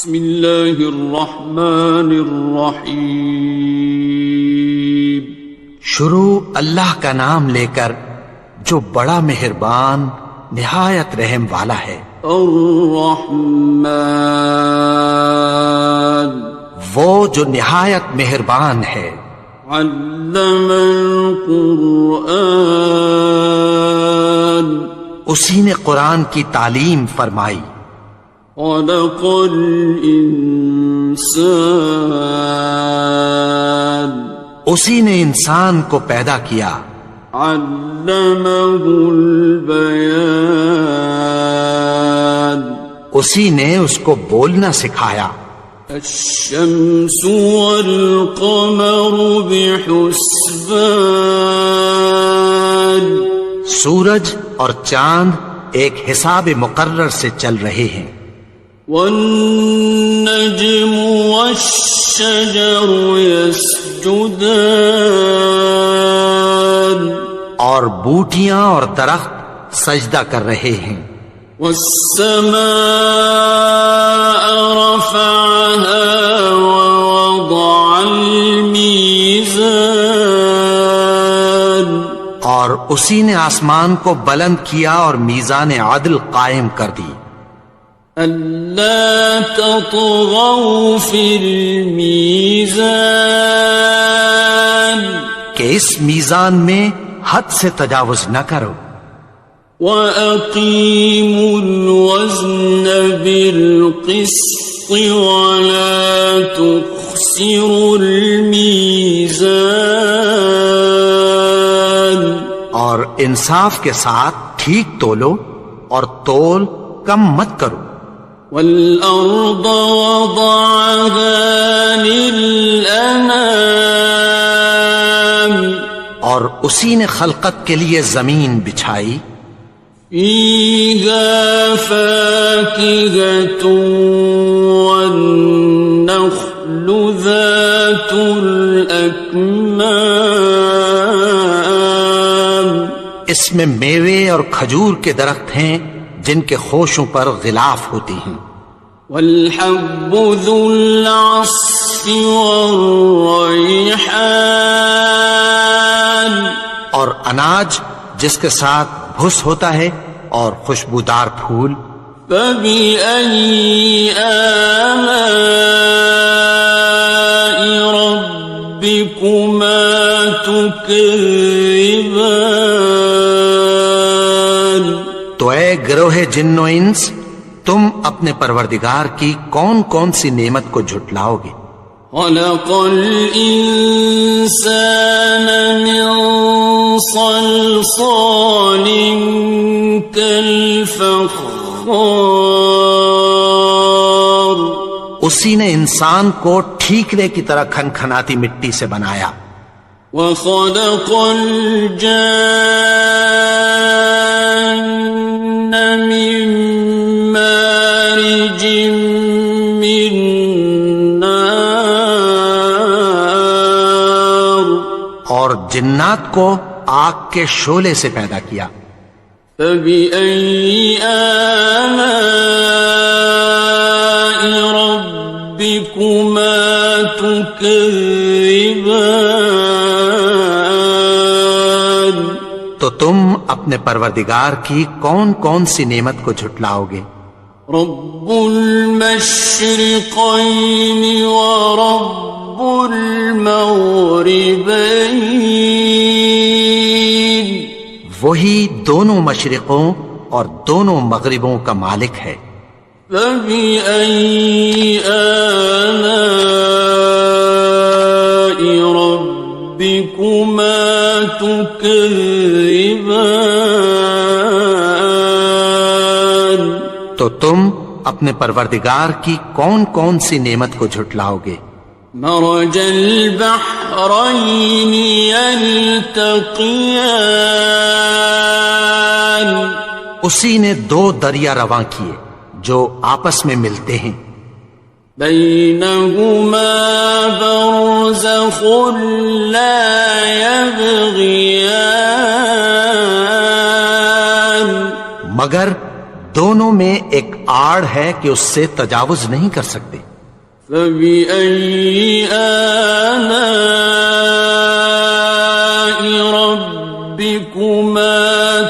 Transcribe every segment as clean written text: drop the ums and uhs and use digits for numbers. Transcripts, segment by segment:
بسم اللہ الرحمن الرحیم. شروع اللہ کا نام لے کر جو بڑا مہربان نہایت رحم والا ہے. الرحمن وہ جو نہایت مہربان ہے. علم القرآن اسی نے قرآن کی تعلیم فرمائی. خلق الانسان اسی نے انسان کو پیدا کیا. علمہ البیان اسی نے اس کو بولنا سکھایا. الشمس والقمر بحسبان سورج اور چاند ایک حساب مقرر سے چل رہے ہیں. والنجم والشجر يسجدان اور بوٹیاں اور درخت سجدہ کر رہے ہیں. والسماء رفعها ووضع الميزان اور اسی نے آسمان کو بلند کیا اور میزان عدل قائم کر دی. ألا تطغوا في الميزان کہ اس میزان میں حد سے تجاوز نہ کرو. وَأَقِيمُوا الْوَزْنَ بِالْقِسْطِ وَلَا تُخْسِرُوا الْمِيزَانَ اور انصاف کے ساتھ ٹھیک تولو اور تول کم مت کرو. وَالْأَرْضَ وَضَعَهَا لِلْأَنَامِ اور اسی نے خلقت کے لیے زمین بچھائی. فِيهَا فَاكِهَةٌ وَالنَّخْلُ ذَاتُ الْأَكْمَامِ اس میں میوے اور کھجور کے درخت ہیں جن کے خوشوں پر غلاف ہوتی ہیں. وَالْحَبُّ ذُو الْعَصْفِ وَالرَّيْحَانِ اور اناج جس کے ساتھ بھس ہوتا ہے اور خوشبودار پھول. فَبِأَيِّ آلَاءِ رَبِّكُمَا تُكَذِّبَانِ تو اے گروہ جن و انس تم اپنے پروردگار کی کون کون سی نعمت کو جھٹلاؤ گے. خَلَقَ الْإِنسَانَ مِنْ صَلْصَالٍ كَالْفَخَّارِ اسی نے انسان کو ٹھیکرے کی طرح کھنکھناتی مٹی سے بنایا. وَخَلَقَ الْجَانَّ مِن مَّارِجٍ مِّن نَّارٍ اور جنات کو آگ کے شعلے سے پیدا کیا. فَبِأَيِّ آلَاءِ رَبِّكُمَا تُكَذِّبَانِ تو تم اپنے پروردگار کی کون کون سی نعمت کو جھٹلاؤ گے. رب المشرقین ورب المغربین وہی دونوں مشرقوں اور دونوں مغربوں کا مالک ہے. فَبِأَيِّ آلَاءِ رَبِّكُمَا تُكَذِّبَانِ تو تم اپنے پروردگار کی کون کون سی نعمت کو جھٹلاؤ گے. مرج البحرین یلتقیان اسی نے دو دریا رواں کیے جو آپس میں ملتے ہیں. بینہما برزخ لا یبغیان مگر دونوں میں ایک آڑ ہے کہ اس سے تجاوز نہیں کر سکتے. فبأي آلاء ربكما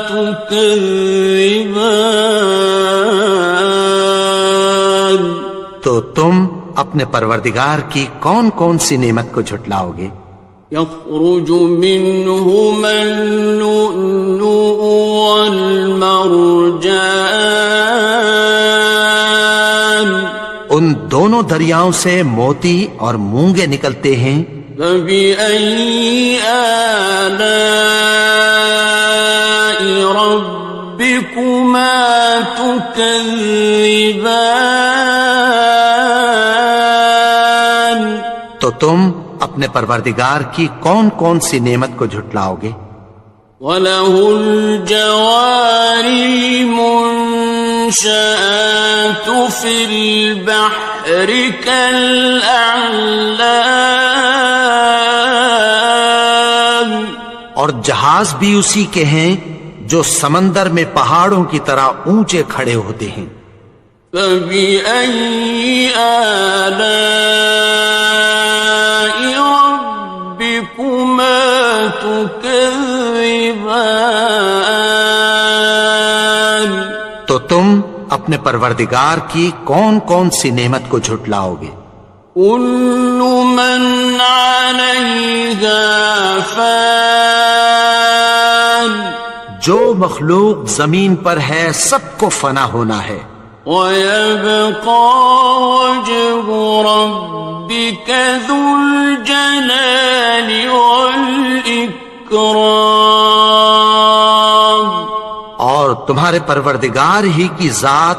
تكذبان. تو تم اپنے پروردگار کی کون کون سی نعمت کو جھٹلاؤ گے؟ يخرج منهما اللؤلؤ والمرجان. ان دونوں دریاؤں سے موتی اور مونگے نکلتے ہیں. فبأي آلاء ربكما تكذبان. تو تم اپنے پروردگار کی کون کون سی نعمت کو جھٹلاؤ گے؟ وَلَهُ الْجَوَارِ الْمُنشَآتُ فِي الْبَحْرِ كَالْأَعْلَامِ. اور جہاز بھی اسی کے ہیں جو سمندر میں پہاڑوں کی طرح اونچے کھڑے ہوتے ہیں. فَبِأَيِّ آلَاءِ رَبِّكُمَا تُكَذِّبَانِ. تو تم اپنے پروردگار کی کون کون سی نعمت کو جھٹلاؤ گے؟ كُلُّ مَنْ عَلَيْهَا فَانٍ. جو مخلوق زمین پر ہے سب کو فنا ہونا ہے. وَيَبْقَى وَجْهُ رَبِّكَ ذُو الْجَلَالِ وَالْإِكْرَامِ. اور تمہارے پروردگار ہی کی ذات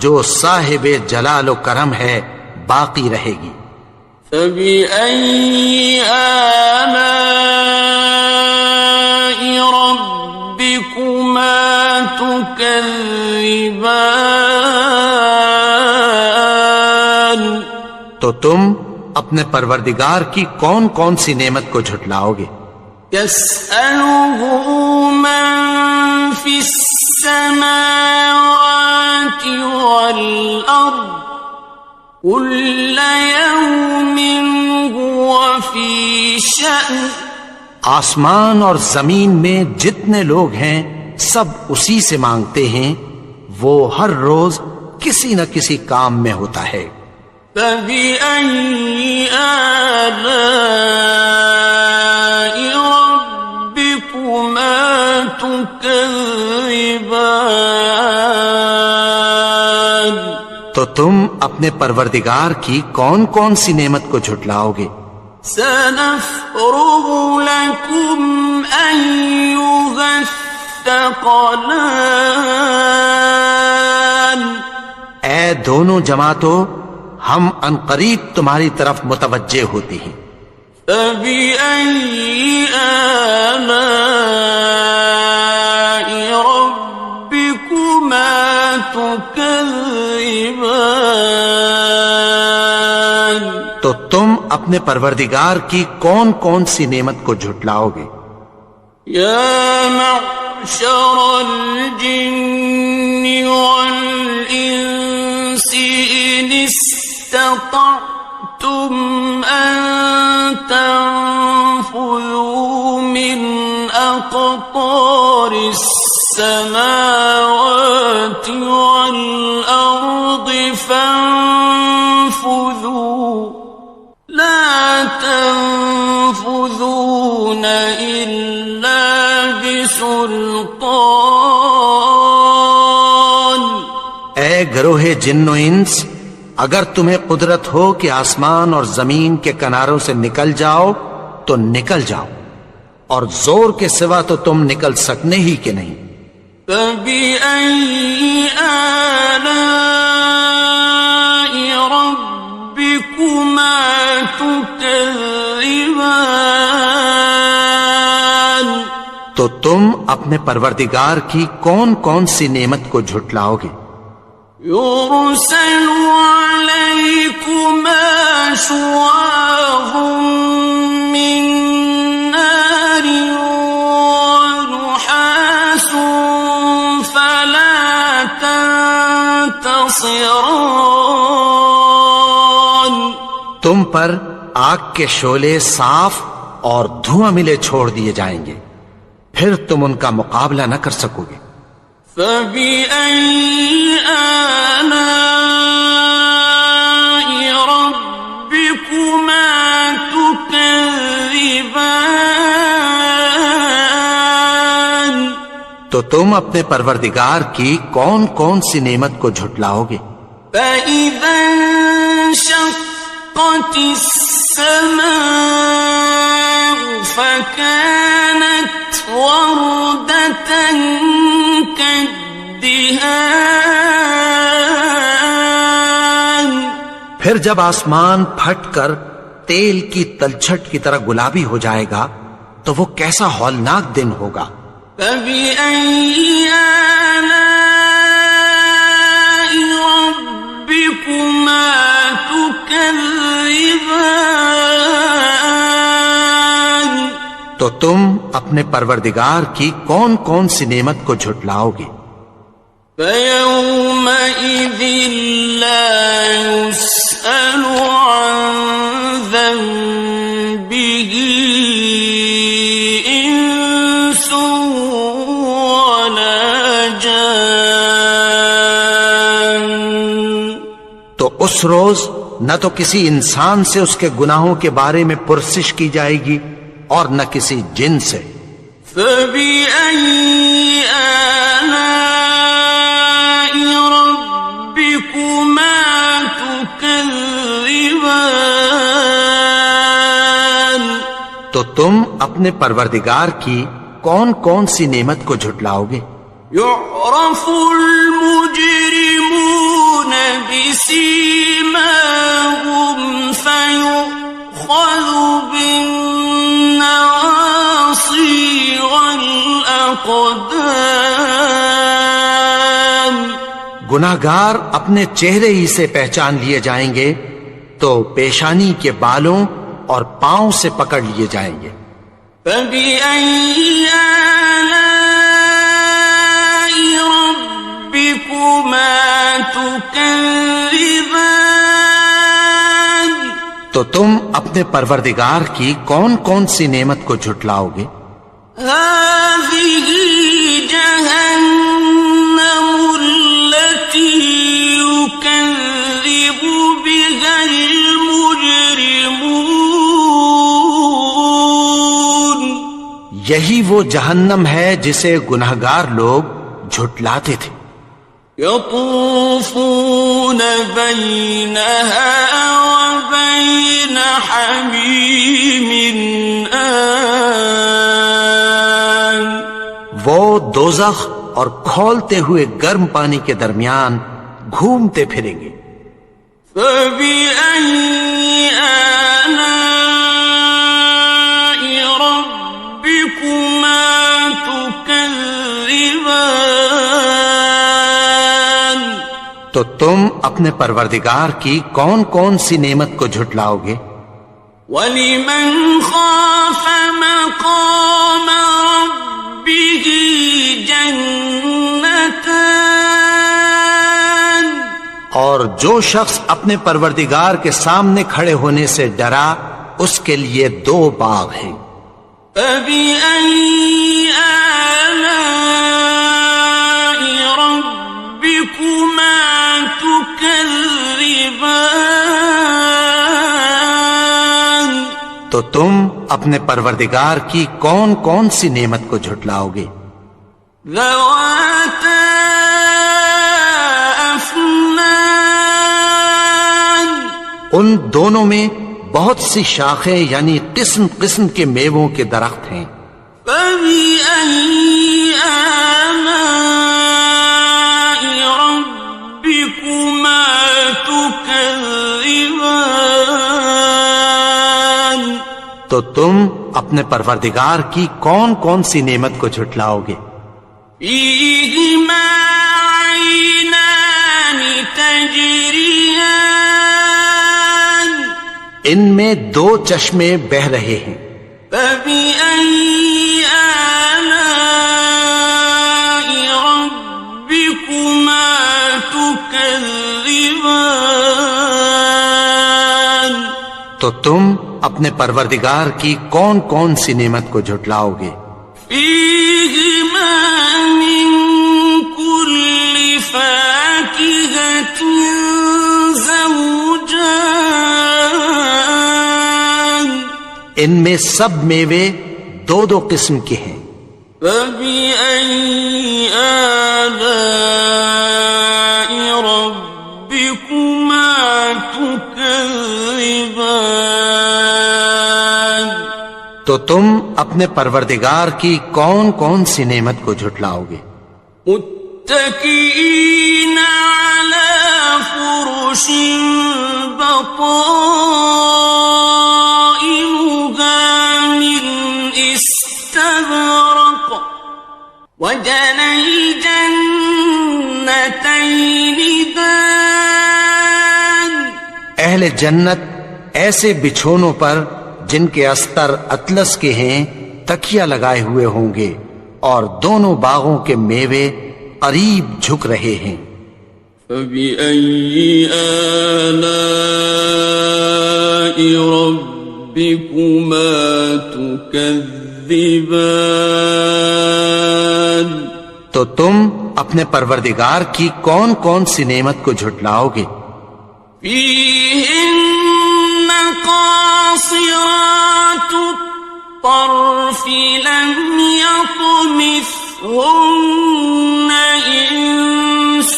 جو صاحب جلال و کرم ہے باقی رہے گی. فَبِأَيِّ آلَاءِ رَبِّكُمَا تُكَذِّبَانِ. تو تم اپنے پروردگار کی کون کون سی نعمت کو جھٹلاؤ گے؟ يَسْأَلُهُ مَن فِي السَّمَاوَاتِ وَالْأَرْضِ كُلَّ يَوْمٍ هُوَ فِي شَأْنٍ. آسمان اور زمین میں جتنے لوگ ہیں سب اسی سے مانگتے ہیں، وہ ہر روز کسی نہ کسی کام میں ہوتا ہے. فَبِأَيِّ آلَاءِ رَبِّكُمَا تُكَذِّبَانِ. تو تم اپنے پروردگار کی کون کون سی نعمت کو جھٹلاؤ گے؟ سَنَفْرُغُ لَكُمْ أَيُّهَ الثَّقَلَانِ. اے دونوں جماعتوں، ہم عنقریب تمہاری طرف متوجہ ہوتے ہیں. فَبِأَيِّ آلَاءِ رَبِّكُمَا تُكَذِّبَانِ. تو تم اپنے پروردگار کی کون کون سی نعمت کو جھٹلاؤ گے؟ يَا مَعْشَرَ الْجِنِّ وَالْإِنسِ إِنِ اسْتَطَعْتُمْ أَن تَنفُذُوا مِنْ أَقْطَارِ السَّمَاوَاتِ وَالْأَرْضِ فَانفُذُوا لَا تَنفُذُونَ إِلَّا بِسُلْطَانٍ. اے گروہ جن و انس، اگر تمہیں قدرت ہو کہ آسمان اور زمین کے کناروں سے نکل جاؤ تو نکل جاؤ، اور زور کے سوا تو تم نکل سکنے ہی کہ نہیں. فَبِأَيِّ آلَاءِ رَبِّكُمَا تُكَذِّبَانِ. تو تم اپنے پروردگار کی کون کون سی نعمت کو جھٹلاؤ گے؟ يُرْسَلُ عَلَيْكُمَا شُوَاظٌ مِّن نَّارٍ وَنُحَاسٌ فَلَا تم پر آگ کے شعلے صاف اور دھواں ملے چھوڑ دیے جائیں گے، پھر تم ان کا مقابلہ نہ کر سکو گے۔ فَبِأَيِّ آلَاءِ رَبِّكُمَا تُكَذِّبَانِ؟ تو تم اپنے پروردگار کی کون کون سی نعمت کو جھٹلاؤ گے؟ فَإِذَا انشَقَّتِ السَّمَاءُ فَكَانَتْ وَرْدَةً كَالدِّهَانِ، پھر جب آسمان پھٹ کر تیل کی تلچھٹ کی طرح گلابی ہو جائے گا تو وہ کیسا ہولناک دن ہوگا۔ فَبِأَيِّ آلَاءِ رَبِّكُمَا تُكَذِّبَانِ؟ تو تم اپنے پروردگار کی کون کون سی نعمت کو جھٹلاؤ گے؟ فَيَوْمَئِذٍ لَا يُسْأَلُ عَنْ ذَنبِهِ إِنسٌ وَلَا جَانٌ۔ تو اس روز نہ تو کسی انسان سے اس کے گناہوں کے بارے میں پرسش کی جائے گی اور نہ کسی جن سے۔ فَبِأَيِّ آلَاءِ رَبِّكُمَا تُكَذِّبَانِ؟ تو تم اپنے پروردگار کی کون کون سی نعمت کو جھٹلاؤ گے؟ يُعْرَفُ الْمُجْرِمُونَ بِسِيمَاهُمْ فَيُؤْخَذُ بِالنَّوَاصِي وَالْأَقْدَامِ۔ گناہگار اپنے چہرے ہی سے پہچان لیے جائیں گے تو پیشانی کے بالوں اور پاؤں سے پکڑ لیے جائیں گے۔ فَبِأَيِّ آلَاءِ رَبِّكُمَا تُكَذِّبَانِ؟ تو تم اپنے پروردگار کی کون کون سی نعمت کو جھٹلاؤ گے؟ هَٰذِهِ جَهَنَّمُ الَّتِي يُكَذِّبُ بِهَا الْمُجْرِمُونَ۔ یہی وہ جہنم ہے جسے گناہگار لوگ جھٹلاتے تھے۔ يَطُوفُونَ بَيْنَهَا وَبَيْنَ حَمِيمٍ آنٍ۔ وہ دوزخ اور کھولتے ہوئے گرم پانی کے درمیان گھومتے پھریں گے۔ فَبِأَيِّ آلَاءِ رَبِّكُمَا تُكَذِّبَانِ؟ تو تم اپنے پروردگار کی کون کون سی نعمت کو جھٹلاؤ گے؟ وَلِمَنْ خَافَ مَقَامَ رَبِّهِ جَنَّتَانِ؟ اور جو شخص اپنے پروردگار کے سامنے کھڑے ہونے سے ڈرا اس کے لیے دو باغ ہیں۔ فَبِأَيِّ آلَاءِ رَبِّكُمَا تُكَذِّبَانِ؟ تو تم اپنے پروردگار کی کون کون سی نعمت کو جھٹلاؤ گے؟ ذَوَاتَا أَفْنَانٍ؟ ان دونوں میں بہت سی شاخیں یعنی قسم قسم کے میووں کے درخت ہیں۔ فَبِأَيِّ آلَاءِ رَبِّكُمَا تُكَذِّبَانِ؟ تو تم اپنے پروردگار کی کون کون سی نعمت کو جھٹلاؤ گے؟ فِيهِمَا عَيْنَانِ تَجْرِيَانِ؟ ان میں دو چشمے بہہ رہے ہیں۔ فَبِأَيِّ آلَاءِ رَبِّكُمَا تُكَذِّبَانِ؟ تو تم اپنے پروردگار کی کون کون سی نعمت کو جھٹلاؤ گے؟ فيهما من كل فاكهة زوجان ان میں سب میوے دو دو قسم کے ہیں. فبأي آلاء ربكما تكذبان تو تم اپنے پروردگار کی کون کون سی نعمت کو جھٹلاؤ گے؟ متكئين على فرش بطائنها من استبرق وجنى الجنتين دان اہل جنت ایسے بچھونوں پر جن کے استر اطلس کے ہیں تکیہ لگائے ہوئے ہوں گے اور دونوں باغوں کے میوے قریب جھک رہے ہیں. فبأي آلاء ربكما تكذبان تو تم اپنے پروردگار کی کون کون سی نعمت کو جھٹلاؤ گے؟ فيهن قاصرات الطرف لم يطمثهن إنس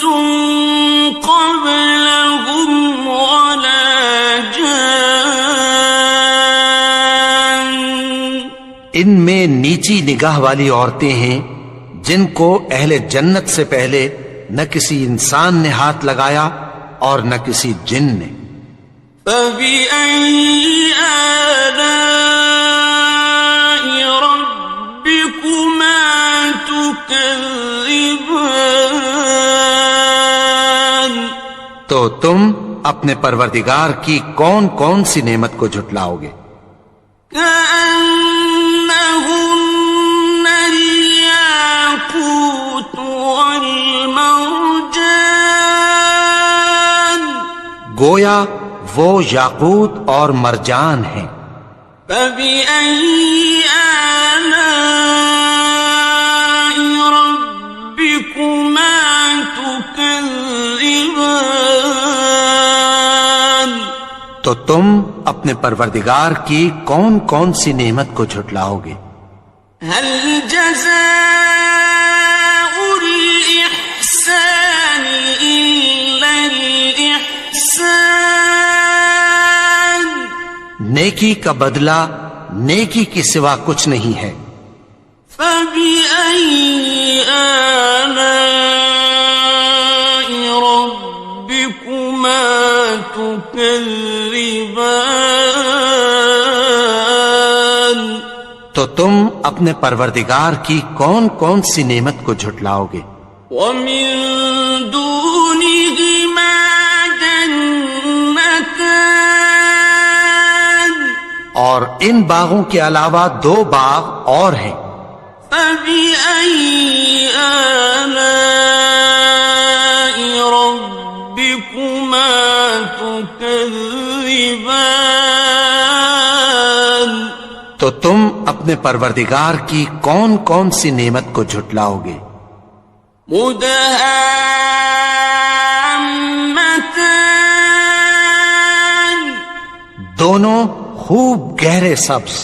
قبلهم ولا جان ان میں نیچی نگاہ والی عورتیں ہیں جن کو اہل جنت سے پہلے نہ کسی انسان نے ہاتھ لگایا اور نہ کسی جن نے. فبأي آلاء ربكما تكذبان تو تم اپنے پروردگار کی کون کون سی نعمت کو جھٹلاؤ گے؟ كأنهن الياقوت والمرجان گویا وہ یاقوت اور مرجان ہیں. فبأي آلاء ربكما تكذبان تو تم اپنے پروردگار کی کون کون سی نعمت کو جھٹلاؤ گے؟ هل جزاء الإحسان إلا الإحسان نیکی کا بدلہ نیکی کے سوا کچھ نہیں ہے. فبأي آلاء ربكما تكذبان تو تم اپنے پروردگار کی کون کون سی نعمت کو جھٹلاؤ گے؟ ومن دونهما جنتان اور ان باغوں کے علاوہ دو باغ اور ہیں. فبأي آلاء ربكما تكذبان تو تم اپنے پروردگار کی کون کون سی نعمت کو جھٹلاؤ گے؟ مدهامتان دونوں خوب گہرے سبز.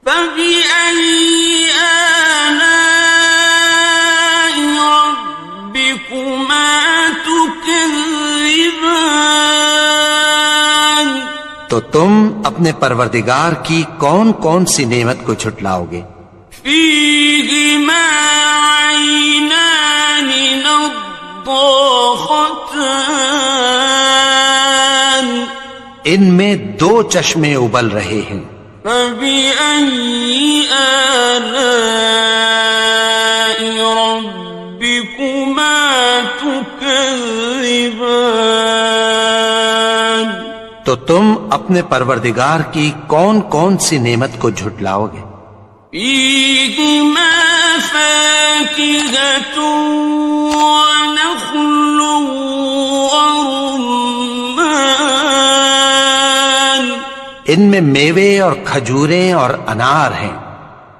فبأي آلاء ربكما تكذبان تو تم اپنے پروردگار کی کون کون سی نعمت کو جھٹلاؤ گے؟ فيهما عينان نضاختان ان میں دو چشمے ابل رہے ہیں. فبأي آلاء ربكما تكذبان تو تم اپنے پروردگار کی کون کون سی نعمت کو جھٹلاؤ گے؟ فيهما فاكهة ونخل ورمان ان میں میوے اور کھجوریں اور انار ہیں.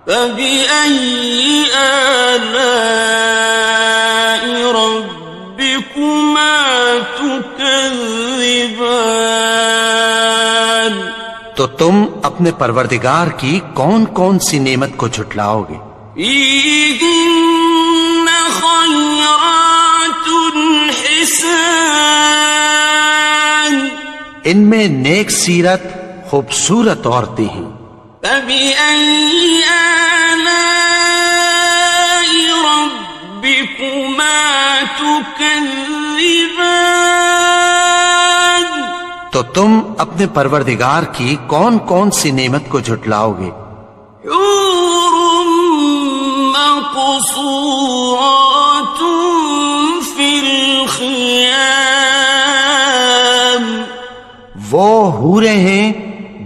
فبأي آلاء ربكما تكذبان. تو تم اپنے پروردگار کی کون کون سی نعمت کو جھٹلاؤ گے؟ فيهن خيرات حسان. ان میں نیک سیرت خوبصورت عورتیں ہیں. فبأي آلاء ربكما تكذبان. تو تم اپنے پروردگار کی کون کون سی نعمت کو جھٹلاؤ گے؟ حور مقصورات في الخيام. وہ حوریں ہیں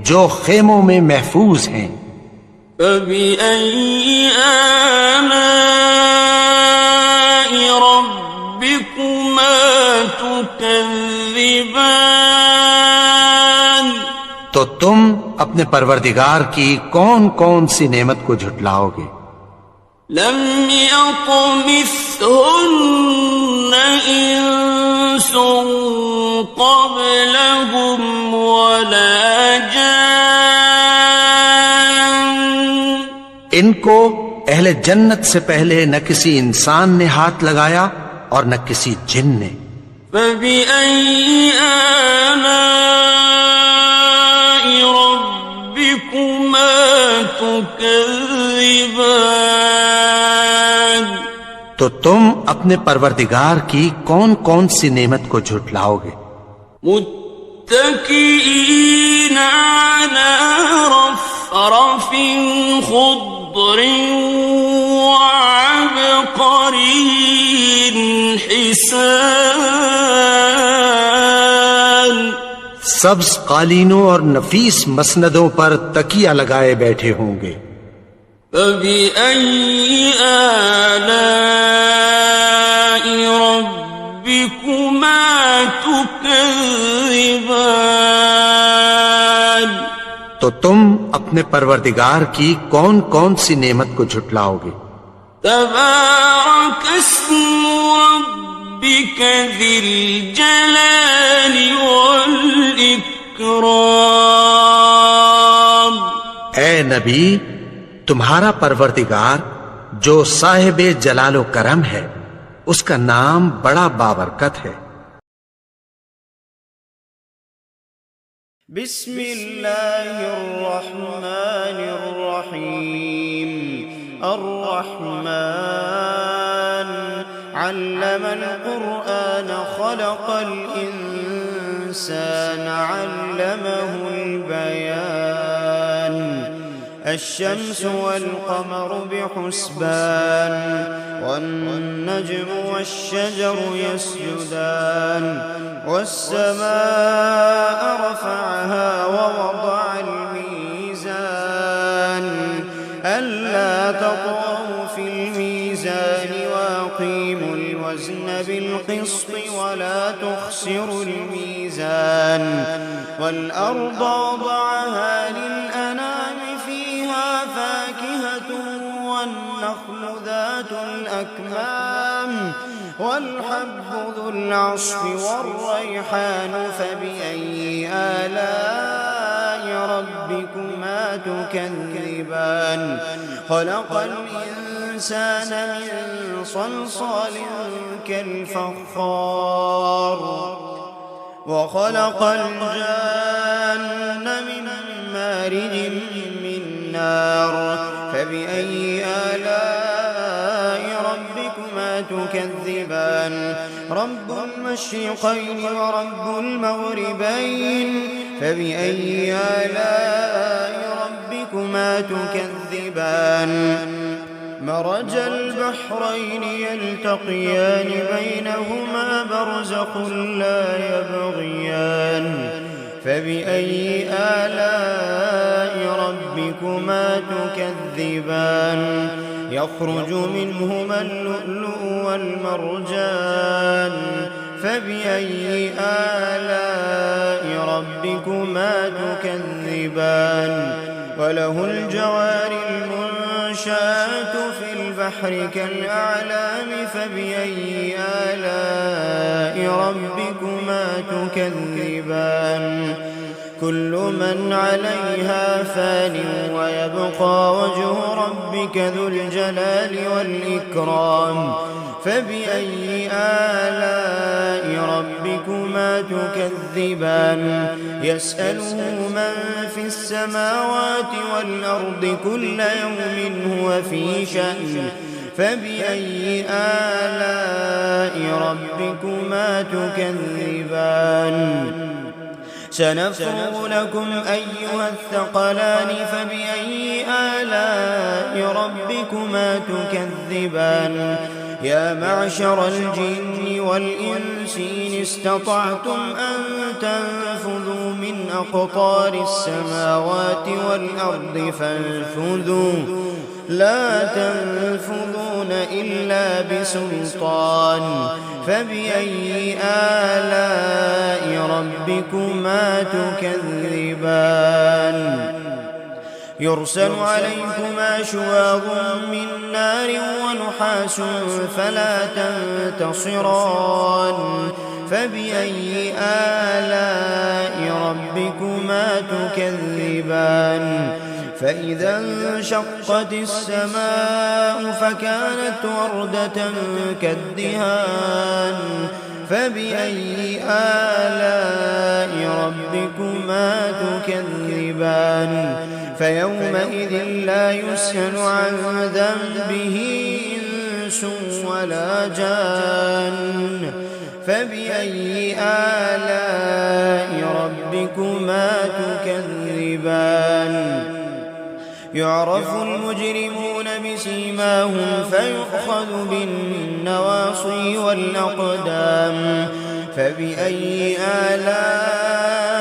جو خیموں میں محفوظ ہیں. فبأي آلاء ربكما تكذبان. تو تم اپنے پروردگار کی کون کون سی نعمت کو جھٹلاؤ گے؟ لم يطمثهن إنس قبلهم ولا جان. ان کو اہل جنت سے پہلے نہ کسی انسان نے ہاتھ لگایا اور نہ کسی جن نے. فبأي آلاء ربكما تكذبان. تو تم اپنے پروردگار کی کون کون سی نعمت کو جھٹلاؤ گے؟ متكئين على رفرف خضر وعبقري حسان. سبز قالینوں اور نفیس مسندوں پر تکیہ لگائے بیٹھے ہوں گے. فبأي آلاء ربكما تكذبان. تو تم اپنے پروردگار کی کون کون سی نعمت کو جھٹلاؤ گے؟ تبارك اسم ربك ذي الجلال والإكرام. اے نبی، تمہارا پروردگار جو صاحب جلال و کرم ہے اس کا نام بڑا بابرکت ہے. بسم اللہ الرحمن الرحیم. الرحمن علم القرآن خلق الإنسان علمه البيان. الشمس والقمر بحسبان والنجم والشجر يسجدان والسماء رفعها ووضع الميزان ألا تطغوا في الميزان وأقيموا الوزن بالقسط ولا تخسروا الميزان والأرض وضعها للأنام فيها فاكهة والنخل ذات الأكمام والحب ذو العصف والريحان. فبأي آلاء ربكما تكذبان. خلق الإنسان من صلصال كالفخار وخلق الجان من مارج من نار. فبأي آلاء ربكما تكذبان. رب المشرقين ورب المغربين. فبأي آلاء ربكما تكذبان. مرج البحرين يلتقيان بينهما برزخ لا يبغيان. فبأي آلاء ربكما تكذبان. يخرج منهما اللؤلؤ والمرجان. فبأي آلاء ربكما تكذبان وله الجوار المنشآت في البحر كالأعلام فبأي آلاء ربكما تكذبان كل من عليها فان ويبقى وجه ربك ذو الجلال والإكرام فبأي آلاء ربكما تكذبان يسأله من في السماوات والأرض كل يوم هو في شأن فبأي آلاء ربكما تكذبان سنفرغ لكم أيها الثقلان فبأي آلاء ربكما تكذبان يا معشر الجن والإنس إن استطعتم أن تنفذوا من أقطار السماوات والأرض فانفذوا لا تنفذون إلا بسلطان فبأي آلاء ربكما تكذبان يرسل عليكما شواظ من نار ونحاس فلا تنتصران فبأي آلاء ربكما تكذبان فإذا انشقت السماء فكانت وردة كالدهان فبأي آلاء ربكما تكذبان فيومئذ لا يسأل عن ذنبه إنس ولا جان فبأي آلاء ربكما تكذبان يعرف المجرمون بسيماهم فيؤخذ بالنواصي والأقدام فبأي آلاء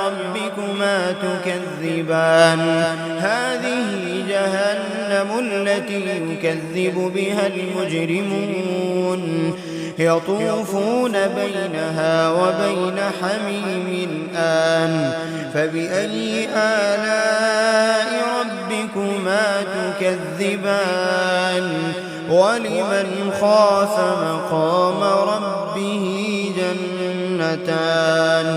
ربكما تكذبان هذه جهنم التي يكذب بها المجرمون يطوفون بينها وبين حميم آن فبأي آلاء ربكما تكذبان ولمن خاف مقام ربه جنتان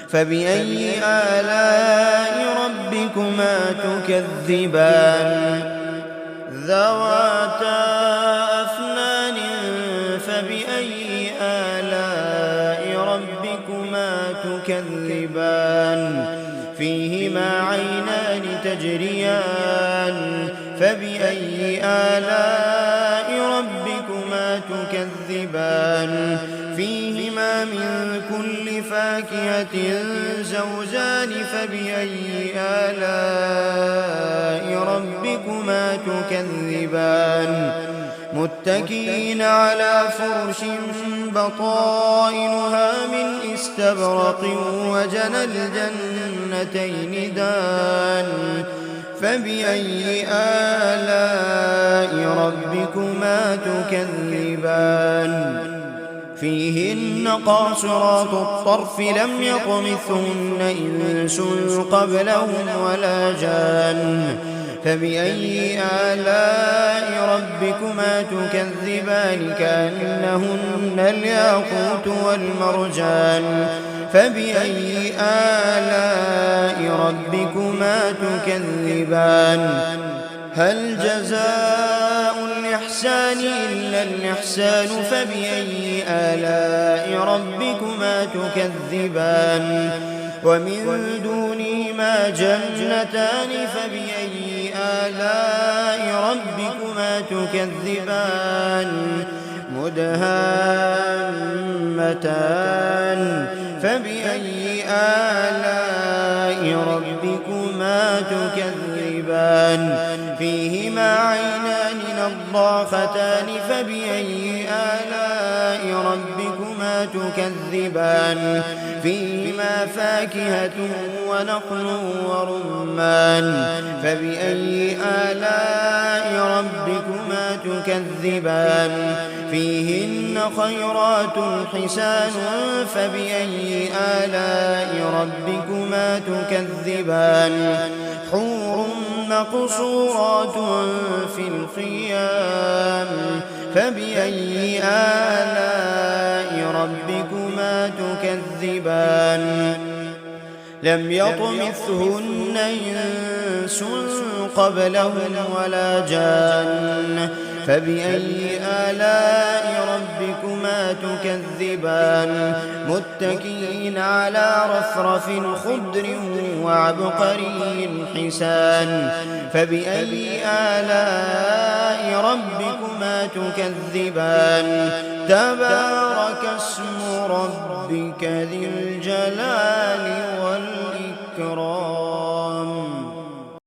فبأي آلاء ربكما تكذبان ذواتا أفنان فبأي آلاء ربكما تكذبان فيهما عينان تجريان فبأي آلاء ربكما تكذبان فيهما من كل فاكهة زوجان فبأي آلاء ربكما تكذبان متكئين على فرش بطائنها من استبرق وجنى الجنتين دان فبأي آلاء ربكما تكذبان فيهن قاصرات الطرف لم يطمثهن إنس قبلهم ولا جان فبأي آلاء ربكما تكذبان كأنهن الياقوت والمرجان فبأي آلاء ربكما تكذبان هل جزاء الإحسان إلا الإحسان فبأي آلاء ربكما تكذبان ومن دونهما جنتان فبأي آلاء ربكما تكذبان مدهامتان فبأي آلاء ربكما تكذبان فيهما عينان نضاختان فبأي آلاء ربكما تكذبان فيهما فاكهة ونخل ورمان فبأي آلاء ربكما تكذبان فيهن خيرات حسان فبأي آلاء ربكما تكذبان حور مقصورات في الخيام فبأي آلاء ربكما تكذبان لم يطمثهن إنس قبلهم ولا جان فبأي آلاء ربكما تكذبان متكئين على رفرف خضر وعبقري حسان فبأي آلاء ربكما تكذبان تبارك اسم ربك ذي الجلال